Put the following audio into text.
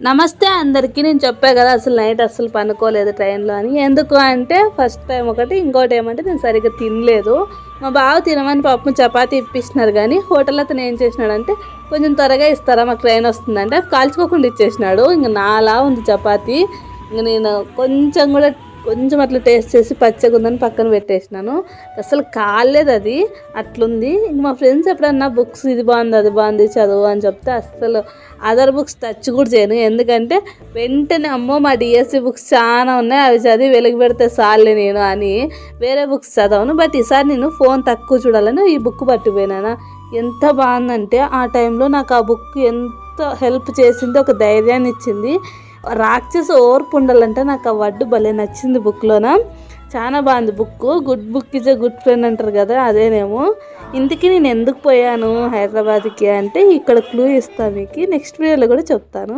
నమస్తే అందరికీ. నేను చెప్పా కదా అసలు నైట్ అస్సలు పనుకోలేదు ట్రైన్లో అని. ఎందుకు అంటే ఫస్ట్ టైం ఒకటి, ఇంకోటి ఏమంటే నేను సరిగ్గా తినలేదు. మా బావ తినమని పాపం చపాతీ ఇప్పిస్తున్నారు, కానీ హోటల్ అతను ఏం చేసినాడంటే కొంచెం త్వరగా ఇస్తారా మాకు ట్రైన్ వస్తుందంటే కాల్చుకోకుండా ఇచ్చేసినాడు. ఇంక నాలా ఉంది చపాతీ. ఇంక నేను కొంచెం అట్లా టేస్ట్ చేసి పచ్చగా ఉందని పక్కన పెట్టేసినాను. అసలు కాలేదు, అది అట్లుంది. ఇంక మా ఫ్రెండ్స్ ఎప్పుడన్నా బుక్స్ ఇది బాగుంది అది బాగుంది చదువు అని చెప్తే అస్సలు అదర్ బుక్స్ టచ్ కూడా చేయను. ఎందుకంటే వెంటనే అమ్మో మా డిఎస్సి బుక్స్ చాలా ఉన్నాయి, అవి చదివి వెలుగు పెడితే చాలే నేను అని వేరే బుక్స్ చదవను. బట్ ఈసారి నేను ఫోన్ తక్కువ చూడాలని ఈ బుక్ పట్టిపోయినాను. ఎంత బాగుందంటే ఆ టైంలో నాకు ఆ బుక్ ఎంత హెల్ప్ చేసింది, ఒక ధైర్యాన్ని ఇచ్చింది. రాక్షస ఓర్పు ఉండాలంటే నాకు ఆ వర్డ్ భలే నచ్చింది బుక్లోన. చాలా బాగుంది book. Good book is a good friend అంటారు కదా, అదేనేమో. ఇంతకీ నేను ఎందుకు పోయాను హైదరాబాద్కి అంటే ఇక్కడ క్లూ ఇస్తాను మీకు, నెక్స్ట్ వీడియోలో కూడా చెప్తాను.